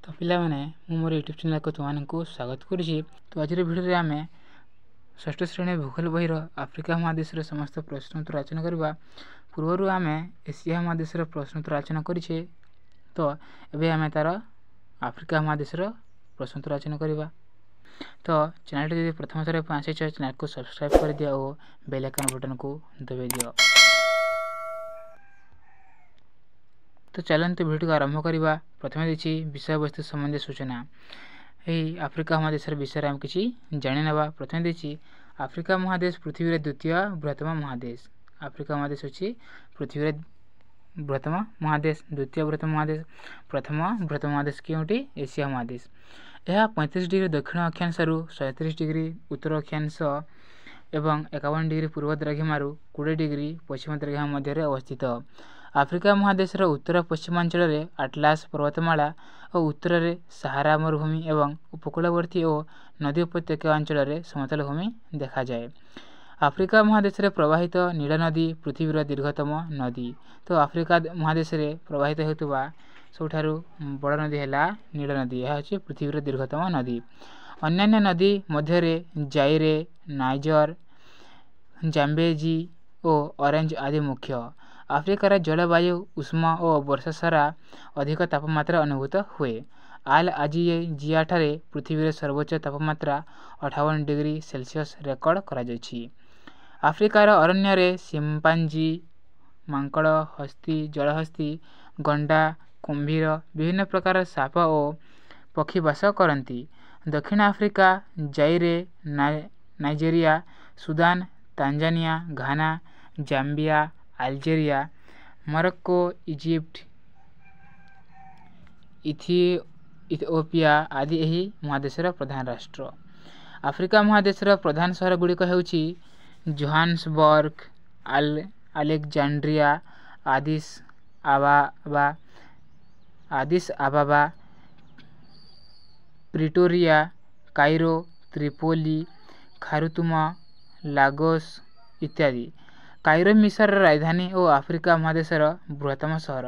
तो पिला माने मु मोर यूट्यूब चैनल को तुमको स्वागत करुछि। तो आज वीडियो रे आमे षष्ठ श्रेणी भूगोल बहिर आफ्रिका महादेश समस्त प्रश्न उत्तर रचना करबा। पूर्व आमे एशिया महादेश प्रश्न उत्तर रचना करिछे। तो एबे आमे तार आफ्रिका महादेश प्रश्न उत्तर रचना करबा। तो चैनल रे प्रथम थरे पांच चैनल को सब्सक्राइब कर दिया और बेल आइकन बटन को दबे दियो। तो चलते वीडियो को आरंभ करवा। प्रथम देखी विषय वस्तु संबंधी सूचना। यही आफ्रिका महादेश विषय में किसी जाणी ना। प्रथम देखी आफ्रिका महादेश पृथ्वी द्वितीय बृहत्तम महादेश। आफ्रिका महादेश अच्छी पृथ्वी बृहत्तम महादेश, द्वितीय बृहत्तम महादेश, प्रथम बृहत्तम महादेश क्योंटी एशिया महादेश। यह 35 डिग्री दक्षिण अक्षांश 37 डिग्री उत्तर अक्षांश एवं 51 डिग्री पूर्व द्राघिमा 20 डिग्री पश्चिम द्राघिमा मध्य अवस्थित। आफ्रिका महादेश उत्तर पश्चिमांचल आटलास पर्वतमाला और उत्तर में सहारा मरुभूमि एवं उपकूलवर्ती और नदी उपत्यका अंचल समतल भूमि देखा जाए। आफ्रिका महादेश प्रवाहित नील नदी पृथ्वीर दीर्घतम नदी। तो आफ्रिका महादेश प्रवाहित होता सबुठारु बड़ नदी है नील नदी। यह हूँ पृथ्वीर दीर्घतम नदी। अन्यान्य नदी मध्य जाइरे, नाइजर, जाम्बेजी और ऑरेंज आदि मुख्य। आफ्रिकार जलवायु उष्म और वर्षा सारा अधिक तापमात्रा अनुभूत हुए। आल आजिजिया ठारे पृथ्वी सर्वोच्च तापमात्रा 58 डिग्री सेल्सियस रेकर्ड करा जायछि। आफ्रिकार अरण्य रे सिम्पांजी, मांकड़, हस्ती, जलहस्ती, गंडा, कुंभीर, विभिन्न प्रकार साप और पक्षी बास करती। दक्षिण Africa, Zaire, Nigeria, Sudan, Tanzania, Ghana, Zambia, Algeria, Morocco, Egypt, Ethiopia आदि यही महादेश प्रधान राष्ट्र। आफ्रिका महादेश प्रधान शहर गुड़िक हेउछि Johannesburg, Alexandria, Addis Ababa, Pretoria, Cairo, Tripoli, Khartoum, Lagos इत्यादि। कायरो मिस्र राजधानी और आफ्रिका महादेश बृहत्तम शहर।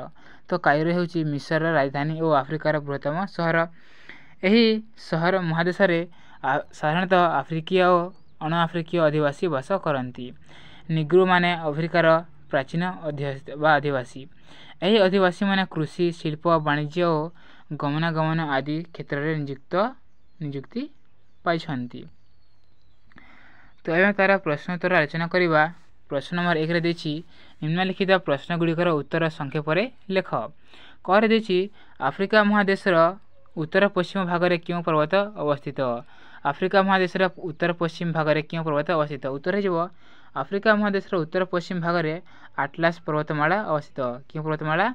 तो कायरो हेउछि मिस्र राजधानी और आफ्रिकार बृहत्तम शहर। यही शहर महादेश साधारणतः आफ्रिकीय और अण आफ्रिकीय आदिवासी बास करती। निग्रो माने आफ्रिकार प्राचीन आदिवासी। यही आदिवासी माने कृषि, शिल्प, वाणिज्य और गमनागमन आदि क्षेत्र में नियुक्ति पाइछन्ति। तो एवं तार प्रश्न उत्तर रचना करवा। प्रश्न नंबर 1 रे देछि निम्नलिखित प्रश्न गुड़िकर उत्तर संक्षेप लेख। क देछि आफ्रिका महादेश उत्तर पश्चिम भाग में क्यों पर्वत अवस्थित। आफ्रिका महादेश उत्तर पश्चिम भाग में क्यों पर्वत अवस्थित। उत्तर हो आफ्रिका महादेश उत्तर पश्चिम भाग में आटलास पर्वतमाला अवस्थित। क्यों पर्वतमाला?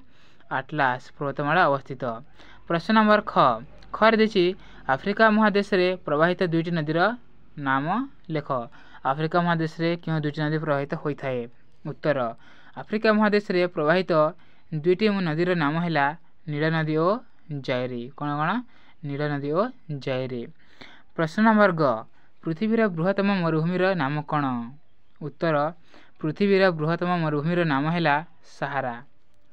आटलास पर्वतमाला अवस्थित। प्रश्न नंबर ख देछि आफ्रिका महादेश प्रवाहित दुईटी नदीर नाम लेख। आफ्रिका महादेश क्यों दुईटी नदी प्रवाहित होता है। उत्तर आफ्रिका महादेश प्रवाहित दुईटी नदीर नाम है नील नदी और जाइरे। कौन कौन? नील नदी और जाइरे। प्रश्न नंबर ग पृथ्वीर बृहत्तम मरुभूमिर नाम कौन। उत्तर पृथ्वीर बृहत्तम मरुभूमिर नाम है सहारा।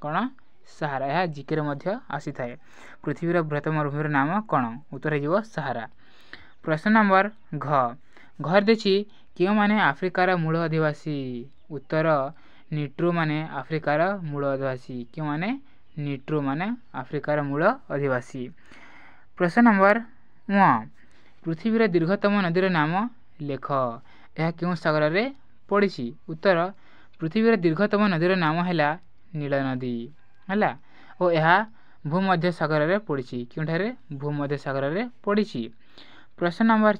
कौन? सहारा। यह जिके मध्य आसी थाए। पृथ्वीर बृहत्तम मरुभूमिर नाम कौन? उत्तर हो सहारा। प्रश्न नंबर घ देछि क्यों माने आफ्रिकार मूल आदिवासी। उत्तर निट्रो माने आफ्रिकार मूल आदिवासी। क्यों माने? निट्रो माने आफ्रिकार मूल आदिवासी। प्रश्न नंबर पृथ्वीर दीर्घतम नदीर नाम लेख। यह क्यों सागर रे पड़ी। उत्तर पृथ्वीर दीर्घतम नदीर नाम है नील नदी है और यह भूमध्य सागर रे पड़ी। क्योंठारे? भूमध्य सागर रे पड़ी। प्रश्न नंबर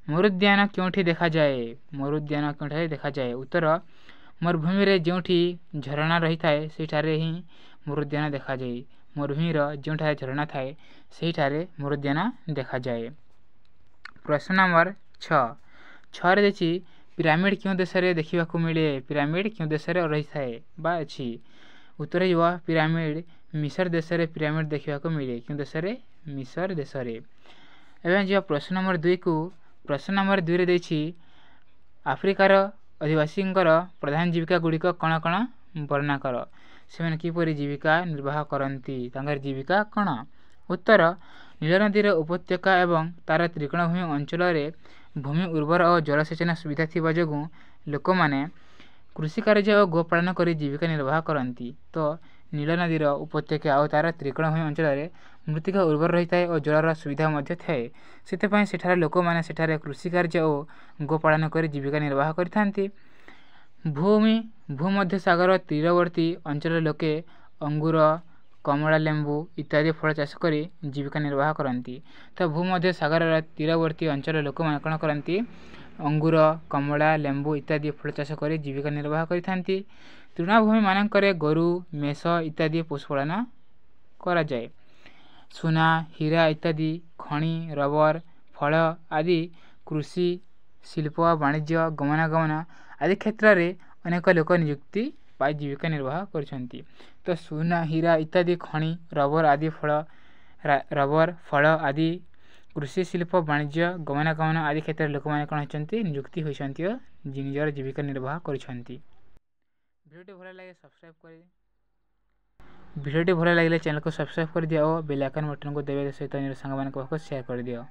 मरुद्यान क्योंठी देखा जाए। मरुद्यान क्योंठारे देखा जाए। उत्तर मरुभूमि रे जोंठी झरणा रही थाए सेठारे ही मरुद्यान देखा जाए। मरुभूमि जोंठारे झरणा थाए सेठारे मरुद्यान देखा जाए। प्रश्न नंबर 6 रे देछि पिरामिड क्यों देश रे देखिबा को मिले। पिरामिड क्यों देश रे रही थाए बा अछि। उत्तर हो पिरामिड मिस्र देश रे पिरामिड देखिबा को मिले। क्यों देश रे? मिस्र देश रे। एवं जो प्रश्न नंबर 2 को प्रश्न नंबर 2 रे देछि आफ्रिकार आदिवासी प्रधान जीविका गुड़िक कौन कौन वर्णना कर। से किपरि जीविका निर्वाह करती। जीविका कौन? उत्तर नीलनदीर उपत्यका एवं तार त्रिकोणभूमि अंचल भूमि उर्वर और जलसेचन सुविधा थिबा जोगु लोक माने कृषि कार्य और गोपालन कर जीविका निर्वाह करती। तो नीलनदीर उपत्यका और तार त्रिकोणभूमि अंचल मृत्तिका उर्वर रही है और जलर सुविधा थाए से लोक मैंने सेठारे कृषि कार्य और गोपालन कर जीविका निर्वाह करथांती। भूमध्य सागर तीरवर्ती अंचल लोके अंगूर कमला लेंबू इत्यादि फल चाष कर जीविका निर्वाह करती। तो भूमध्य सागर तीरवर्ती अंचल लोक मैंने कौन करती अंगूर कमला लेंबू इत्यादि फल चाष कर जीविका निर्वाह करथांती। तृणभूमि मानकरे गोरु मेष इत्यादि पशुपालन करा जाए। सुना हीरा इत्यादि खनि रबर फल आदि कृषि शिल्प वाणिज्य गमनागमन आदि क्षेत्र में अनेक लोक नियुक्ति पाई जीविका निर्वाह करछंती। तो सुना हीरा इत्यादि खनि रबर फल आदि कृषि शिल्प वाणिज्य गमनागमन आदि क्षेत्र में लोक मैंने कौन होती नियुक्ति होती और निजर जीविका निर्वाह करछंती। वीडियोटी भल लगे चैनल को सब्सक्राइब कर दिया और बेल आइकन बटन को दबाइए सहित सांग शेयर कर दियो।